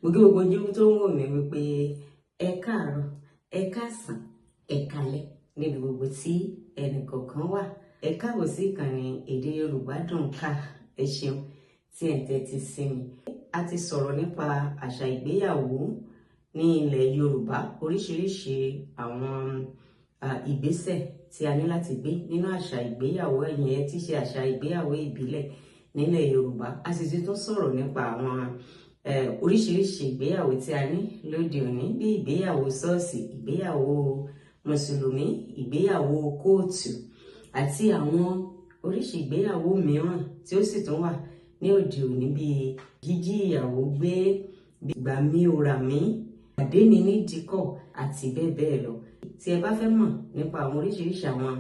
Mo kí gbogbo ojú tó ń wò mí wípé ẹ káàárọ̀, ẹ káàsán, ẹ káalẹ́ níbi gbogbo tí ẹnìkọ̀ọ̀kan wà. Ẹ káàbọ̀ sí ìkànnì Èdè Yorùbá Dùn Ká. Ẹ ṣeun tí ẹ̀ ń tẹ́tí sí mi. A ti sọ̀rọ̀ nípa àṣà ìgbéyàwó ní ilẹ̀ Yorùbá, oríṣiríṣi àwọn ìgbésẹ̀ tí a ní láti gbé nínú àṣà ìgbéyàwó ẹ̀yìn tí ṣe àṣà ìgbéyàwó ìbílẹ̀ nílẹ̀ Yorùbá. A sì ti tún sọ̀rọ̀ nípa àwọn oríṣiríṣi ìgbéyàwó tí a ní lóde òní, bí ìgbéyàwó ṣọ́ọ̀ṣì, ìgbéyàwó mùsùlùmí, ìgbéyàwó kóòtù àti àwọn oríṣi ìgbéyàwó mìíràn tí ó sì tún wà ní òde òní, bíi jíjí ìyàwó gbé, ìgbà mi ò rà mí, àdéni ní díkọ̀ àti bẹ́ẹ̀ bẹ́ẹ̀ lọ. Tí ẹ bá fẹ́ mọ̀ nípa àwọn oríṣiríṣi àwọn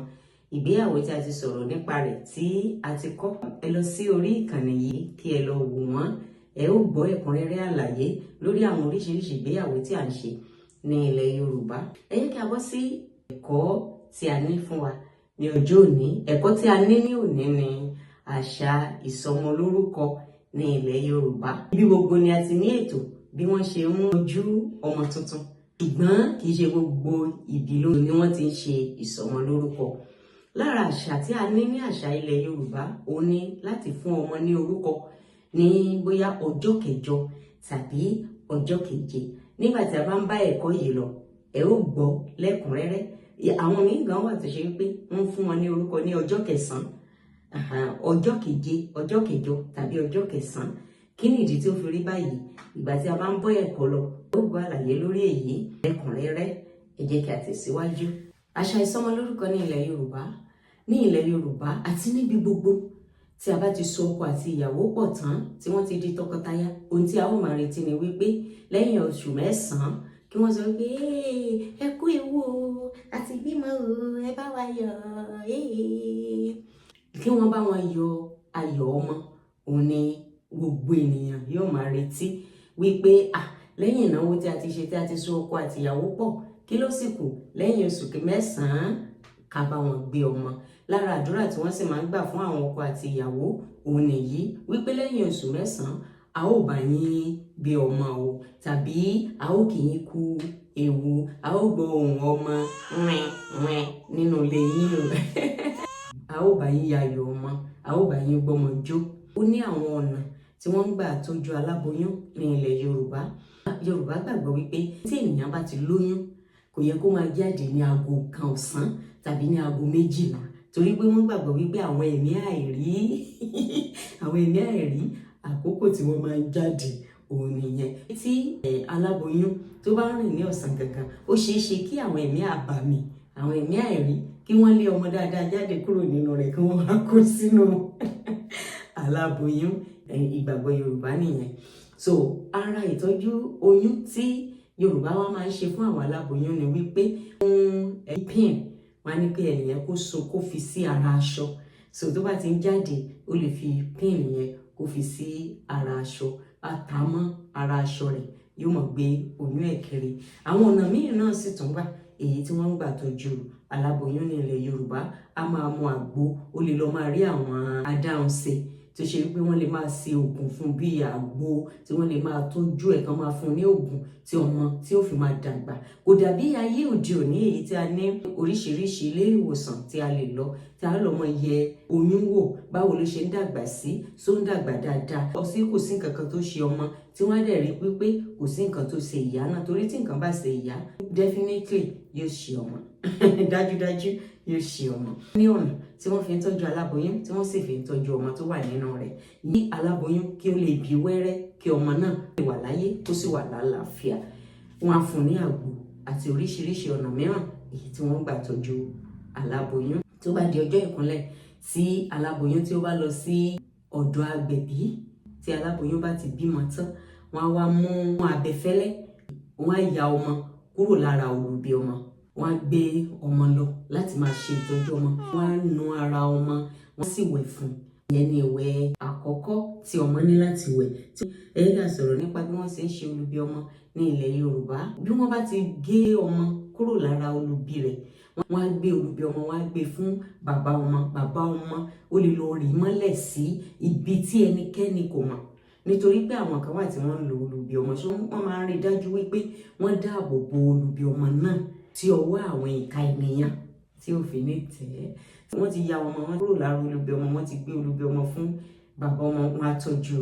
ìgbéyàwó tí a ti sọ̀rọ̀ nípa rẹ̀ tí a ti kọ́, ẹ lọ sí orí ìkànnì yìí kí ẹ lọ wò wọ́n. Ẹ ó gbọ́ ẹ̀kúnrẹ́rẹ́ àlàyé lórí àwọn oríṣiríṣi ìgbéyàwó tí a ń ṣe ní ilẹ̀ Yorùbá. Ẹ jẹ́ kí a bọ́ sí ẹ̀kọ́ tí a ní fún wa ní ọjọ́ òní. Ẹ̀kọ́ tí a ní òní ni àṣà ìsọmọlórúkọ ní ilẹ̀ Yorùbá. Ibi gbogbo ni a ti ní ètò bí wọ́n ṣe ń mójú ọmọ tuntun, ṣùgbọ́n kì í ṣe gbogbo ìbí ni wọ́n ti ń ṣe ìsọmọlórúkọ. Lára àṣà tí a ní àṣà ilẹ̀ Yorùbá, ó ní láti fún ọmọ ní orúkọ ní bóyá ọjọ́ kẹjọ tàbí ọjọ́ keje. Nígbà tí a bá ń bá ẹ̀kọ́ yìí lọ, ẹ ó gbọ́ lẹ́kùnrẹ́rẹ́. Àwọn míì gan wà tó ṣe pé wọ́n fún wọn ní orúkọ ní ọjọ́ kẹsàn-án, ọjọ́ keje, ọjọ́ kẹjọ tàbí ọjọ́ kẹsàn-án. Kí ni ìdí tí ó fi rí báyìí? Ìgbà tí a bá ń bọ́ ẹ̀kọ́ lọ, ẹ ó gbọ́ àlàyé lórí èyí lẹ́kùnrẹ́rẹ́. Ẹ jẹ́ kí a tẹ̀síwájú. Àṣà ìsọmọlórúkọ ní ilẹ̀ Yorùbá, àti níbi gbogbo tí a bá ti so ọkọ àti ìyàwó pọ̀ tán, tí wọ́n ti di tọkọtaya, ohun tí a ó máa retí ni wípé lẹ́yìn oṣù mẹ́sàn-án kí wọ́n sọ wípé ẹ kú ewu o, àti bímọ o, ẹ bá wa yọ̀, kí wọ́n bá wọn yọ ayọ̀ ọmọ. Òun ni gbogbo ènìyàn yóò máa retí wípé lẹ́yìn ìnáwó tí a ti ṣe, tí a ti so ọkọ àti ìyàwó pọ̀, kí ló sì kù lẹ́yìn oṣù mẹ́sàn-án? Ká bá wọn gbé ọmọ. Lára àdúrà tí wọ́n sì máa ń gbà fún àwọn ọkọ àti ìyàwó òun nìyí, wípé lẹ́yìn oṣù mẹ́sàn-án a ó bá yín gbé ọmọ o, tàbí a ó kì í kú ewu, a ó gbọ́ ohùn ọmọ wẹ́n nínú ilé yín o. A ó bá yín yayọ̀ ọmọ, a ó bá yín gbọ́mọ jó. Ó ní àwọn ọ̀nà tí wọ́n ń gbà tọ́jú aláboyún ní ilẹ̀ Yorùbá. Yorùbá gbàgbọ́ wípé tí ènìyàn bá ti lóyún, kò yẹ kó máa jáde ní aago 1 ọ̀sán tàbí ní aago 12, torí pé wọ́n gbàgbọ́ wípé àwọn ẹ̀mí àìrí àkókò tí wọ́n máa ń jáde òun nìyẹn. Tí aláboyún tó bá rìn ní ọ̀sán gangan, ó ṣeé ṣe kí àwọn ẹ̀mí àbàmì, àwọn ẹ̀mí àìrí, kí wọ́n lé ọmọ dáadáa jáde kúrò nínú rẹ̀, kí wọ́n wá kó sínú aláboyún. Ìgbàgbọ́ Yorùbá nìyẹn. So ara ìtọ́jú oyún tí Yorùbá wa máa ń ṣe fún àwọn aláboyún ni wípé pin, wọ́n á ní pé ẹnìyẹn kó fi sí ara aṣọ. So tó bá ti ń jáde, ó lè fi pin yẹn kó fi sí ara aṣọ, àtàmọ́ ara aṣọ rẹ̀, yóò mọ̀ gbé oyún ẹ̀ kiri. Àwọn ọ̀nà míì náà sì tún wà èyí tí wọ́n ń gbà tọ́jú aláboyún ní ilẹ̀ Yorùbá. A máa mu àgbo, ó lè lọ máa rí àwọn adáhunṣe tó ṣe wípé wọ́n lè máa ṣe oògùn fún bí àgbo, tí wọ́n lè máa tọ́jú ẹ̀, kan máa fún ní oògùn tí ọmọ tí ó fi máa dàgbà. Kò dàbí ayé òde òní èyí tí a ní oríṣiríṣi ilé ìwòsàn tí a lè lọ, tí a lọ mọ yẹ oyún wò, báwo ló ṣe ń dàgbà sí, ṣó ń dàgbà dáadáa, kò sí nǹkan kan tó ṣe ọmọ, tí wọ́n á dẹ̀ rí wípé kò sí nǹkan tó ṣe ìyá náà, torí tí nǹkan bá ṣe ìyá, definitely yóò ṣe ọmọ. Dájúdájú yóò ṣe ọmọ. Ní ọ̀nà tí wọ́n fi ń tọ́jú aláboyún, tí wọ́n sì fi ń tọ́jú ọmọ tó wà nínú rẹ̀. Ní aláboyún kí ó lè bí wẹ́rẹ́, kí ọmọ náà lè wà láyé, kó sì wà lálàáfíà. Wọ́n á fún ní àgbo àti oríṣiríṣi ọ̀nà mìíràn èyí tí wọ́n gbà tọ́jú aláboyún. Tó bá di ọjọ́ ìkúnlẹ̀, tí aláboyún tí ó bá lọ sí ọ̀dọ̀ agbẹ̀bí, tí aláboyún bá ti bímọ tán, wọ́n á wá mú abẹfẹ́lẹ́, wọ́n á ya ọmọ kúrò lára olubi ọmọ, wọ́n á gbé ọmọ lọ láti máa ṣe ìtọ́jú ọmọ, wọ́n á nu ara ọmọ, wọ́n sì wẹ̀ fún un. Ìyẹn ni ìwẹ̀ àkọ́kọ́ tí ọmọ ní láti wẹ̀. Ẹ ká sọ̀rọ̀ nípa bí wọ́n ṣe ń ṣe olubi ọmọ ní ilẹ̀ Yorùbá. Bí wọ́n bá ti gé ọmọ kúrò lára olubi rẹ̀, wọ́n á gbé olubi ọmọ, wọ́n á gbé fún bàbá ọmọ. Bàbá ọmọ ó lè lọ rì mọ́lẹ̀ sí ibi tí ẹnikẹ́ni kò mọ̀ nítorí pé àwọn kan wà tí wọ́n ń lo olubi ọmọ, ṣé wọ́n máa ń rí dájú wípé wọ́n dáàbò bo olubi ọmọ náà tí ọwọ́ àwọn ìka ènìyàn tí ò fi ní tẹ̀ ẹ́. Wọ́n ti ya ọmọ wọn kúrò lára olubi ọmọ, wọ́n ti gbé olubi ọmọ fún bàbá ọmọ, wọn á tọ́jú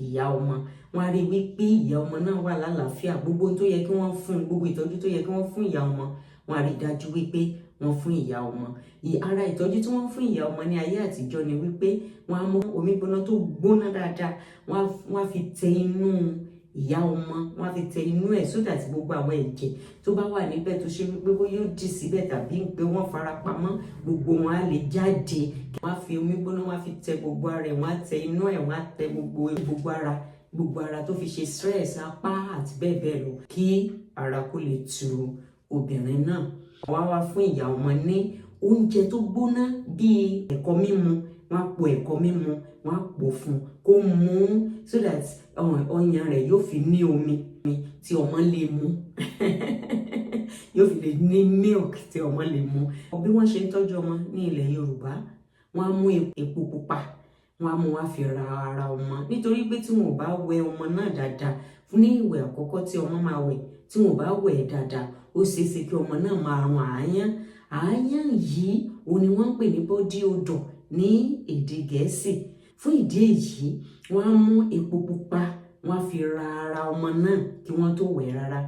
ìyá ọmọ, wọn á rí wípé ìyá ọmọ náà wà lálàáfíà, gbogbo tó yẹ kí wọ́n fún, gbogbo ìtọ́jú tó yẹ kí wọ́n fún ìyá ọmọ, wọn á rí dájú wípé wọ́n fún ìyá ọmọ. Ara ìtọ́jú tí wọ́n fún ìyá ọmọ ní ayé àtijọ́ ni wípé wọ́n á mú omi gbóná tó gbóná dáadáa, wọ́n á fi tẹ inú ìyá ọmọ, wọ́n á fi tẹ inú ẹ̀ sódà tí gbogbo àwọn ẹ̀jẹ̀ tó bá wà níbẹ̀ tó ṣe wípé bó yóò dì síbẹ̀ tàbí pé wọ́n fara pamọ́, gbogbo wọn á lè jáde. Wọ́n á fi omi gbóná, wọ́n á fi tẹ gbogbo ara ẹ̀, wọ́n á tẹ inú ẹ̀, wọ́n á tẹ gbogbo ara tó fi ṣe stress, apá àti bẹ́ẹ̀ bẹ́ẹ̀ lọ, kí ara kó lè tu obìnrin náà. Wọ́n á wá fún ìyá ọmọ ní oúnjẹ tó gbóná bíi ẹ̀kọ mímu, wọ́n á po ẹ̀kọ mímu, wọ́n á pò fún kó mú so that ọyàn rẹ̀ yóò fi ní omi tí ọmọ lè mu yóò fi lè ní milk tí ọmọ lè mu. Bí wọ́n ṣe ń tọ́jú ọmọ ní ilẹ̀ Yorùbá, wọ́n á mú epo pupa, wọ́n á mú wá fi ra ara ọmọ, nítorí pé tí wọn ò bá wẹ ọmọ náà dáadáa ní ìwẹ̀ àkọ́kọ́ tí ọmọ máa wẹ̀, tí wọn ò bá wẹ̀ dáadáa, ó ṣeéṣe kí ọmọ náà máa rùn àáyán. Àáyán yìí òun ni wọ́n ń pè ní body odor ní èdè Gẹ̀ẹ́sì. Fún ìdí èyí, wọ́n á mú epo pupa, wọ́n á fi ra ara ọmọ náà kí wọ́n tó wẹ̀ rárá.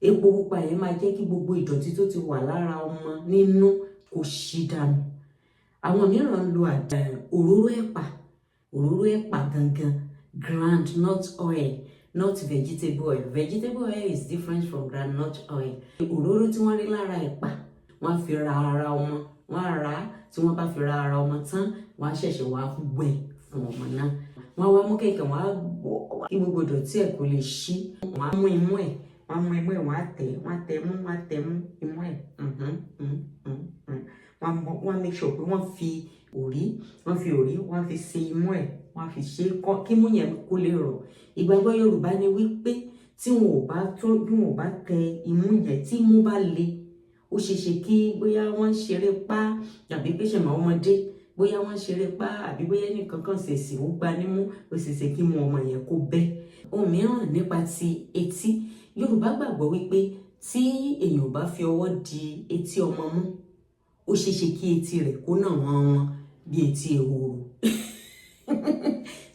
Epo pupa yẹn máa jẹ́ kí gbogbo ìdọ̀tí tó ti wà lára ọmọ nínú kó ṣí dànù. Àwọn mìíràn ń lo òróró ẹ̀pà gangan, groundnut oil, not vegetable oil. Vegetable oil is different from groundnut oil. Òróró tí wọ́n rí lára ẹ̀pà, wọ́n á fi ra ara ọmọ, wọ́n á rà á, tí wọ́n bá fi ra ara ọmọ tán, wọ́n á ṣẹ̀ṣẹ̀ wá wẹ̀ fún ọmọ náà. Wọ́n á wá mú kẹ̀kẹ́, wọ́n á gbọ́ kí gbogbo ìdọ̀tí ẹ̀ kó lè ṣí. Wọ́n á mú imú ẹ̀, wọ́n á tẹ̀ mú imú ẹ̀. Wọ́n á make sure pé wọ́n fi òrí, wọ́n á fi ṣe imú ẹ̀, wọ́n á fi ṣe kí imú yẹn kó lè rọ̀. Ìgbàgbọ́ Yorùbá ni wípé tí wọn ò bá tẹ imú yẹn, tí imú bá le, ó ṣeéṣe kí bóyá wọ́n ń ṣeré pá tàbí pé ṣe máa ọmọdé, bóyá wọ́n ń ṣeré pá àbí bóyá nìkan kan ṣèṣì ó gba nímú, ó ṣeéṣe kí imú ọmọ yẹn kó bẹ́. Ohun mìíràn nípa ti etí, Yorùbá gbàgbọ́ wípé tí èèyàn bá fi ọwọ́ di etí ọmọ mú, ó ṣeéṣe kí etí rẹ̀ kó nà wọ́n bí etí ehoro.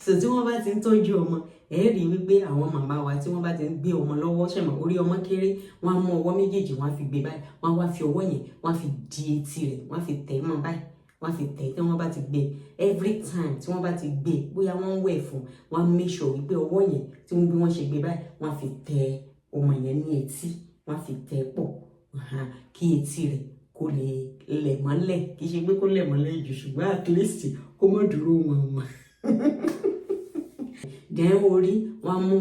So tí wọ́n bá ti ń tọ́jú ọmọ, ẹ rí wípé àwọn màmá wa tí wọ́n bá ti ń gbé ọmọ lọ́wọ́, ṣẹ̀mọ̀ orí ọmọ kéré, wọ́n á mú ọwọ́ méjèèjì, wọ́n á fi gbé báyìí, wọ́n á wá fi ọwọ́ yẹn, wọ́n á fi di etí rẹ̀, wọ́n á fi tẹ̀ mọ́ báyìí, wọ́n á fi tẹ̀ tí wọ́n bá ti gbé. Every time tí wọ́n bá ti gbé, bóyá wọ́n ń wẹ̀ fún, wọ́n á make sure wípé ọwọ́ yẹn tí wọ́n bí wọ́n ṣe gbé báyìí, wọ́n á fi tẹ ọmọ yẹn ní etí, wọ́n á fi tẹ̀ pọ̀ kí etí rẹ̀ kó lè lẹ̀ mọ́lẹ̀, kì í ṣe pé kó lẹ̀ mọ́lẹ̀ jù, ṣùgbọ́n at least kó má dúró wọn. Dẹ̀ orí, wọ́n á mú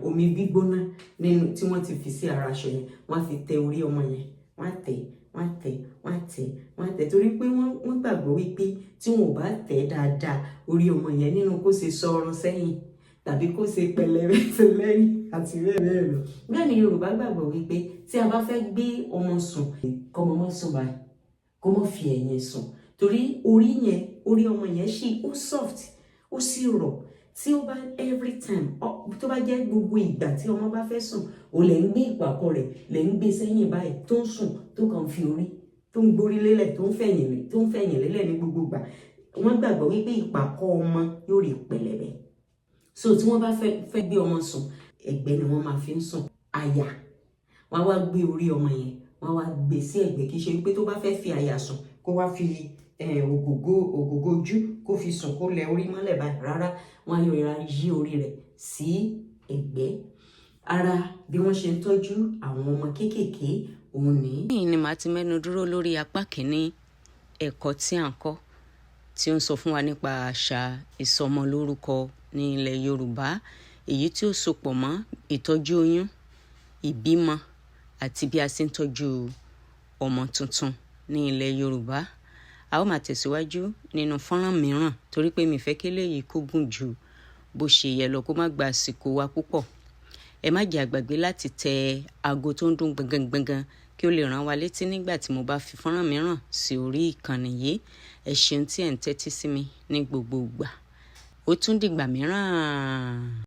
omi gbígbóná nínú tí wọ́n ti fi sí ara aṣọ yẹn, wọ́n á fi tẹ orí ọmọ yẹn, wọ́n á tẹ̀ torí pé wọ́n gbàgbọ́ wípé tí wọn ò bá tẹ̀ dáadáa orí ọmọ yẹn, nínú kó ṣe sọ̀rọ̀ sẹ́yìn tàbí kó ṣe pẹlẹbẹ lẹ́yìn àti bẹ́ẹ̀ bẹ́ẹ̀ lọ. Bẹ́ẹ̀ ni Yorùbá gbàgbọ́ wípé tí a bá fẹ́ gbé ọmọ sùn, kó ọmọ má sùn báyìí, kó má fi ẹ̀yìn sùn, torí orí ọmọ yẹn ó soft, ó sì rọ̀. Tí ó bá every time, tó bá jẹ́ gbogbo ìgbà tí ọmọ bá fẹ́ sùn, ó lè ń gbé ìpàkọ́ rẹ̀, lè ń gbé sẹ́yìn báyìí, tó ń sùn, tó kàn fi orí, tó ń gborí lélẹ̀, tó ń fẹ̀yìn lélẹ̀ ní gbogbo ìgbà. Wọ́n gbàgbọ́ wípé ìpàkọ́ ọmọ yóò rí pẹ̀lẹ́bẹ̀. So tí wọ́n bá fẹ́ gbé ọmọ sùn, ẹ̀gbẹ́ ni wọ́n máa fi ń sùn, àyà. Wọ́n á wá gbé orí ọmọ yẹn, wọ́n á wá gbé sí ẹ̀gbẹ́, kì í ṣe wípé tó bá fẹ́ fi àyà sùn, kó wá fi ògógó ojú kó fi sùn, kó lẹ orí mọ́lẹ̀ báyìí, rárá. Wọ́n á yọra yí orí rẹ̀ sí ẹ̀gbẹ́. Ara bí wọ́n ṣe ń tọ́jú àwọn ọmọ kéékèèké òun ní. Yìí ni màá ti mẹ́nu dúró lórí apá kìíní ẹ̀kọ́ tí à ń kọ́, tí ó ń sọ fún wa nípa àṣà ìsọmọlórúkọ ní ilẹ̀ Yorùbá, èyí tí ó sopọ̀ mọ́ ìtọ́jú oyún, ìbímọ àti bí a ṣe ń tọ́jú ọmọ tuntun ní ilẹ̀ Yorùbá. A ó máa tẹ̀síwájú nínú fọ́nrán mìíràn, torí pé mi fẹ́ kí eléyìí kó gùn jù bó ṣe yẹ lọ, kó má gba àsìkò wa púpọ̀. Ẹ má jẹ́ àgbàgbé láti tẹ aago tó ń dún gbọ̀ngàn kí ó lè rán wa létí nígbà tí mo bá fi fọ́nrán mìíràn sí orí ìkànnì yìí. Ẹ ṣeun tí ẹ̀ ń tẹ́tí sí mi ní gbogbo ìgbà. ó tún dìgbà mìíràn.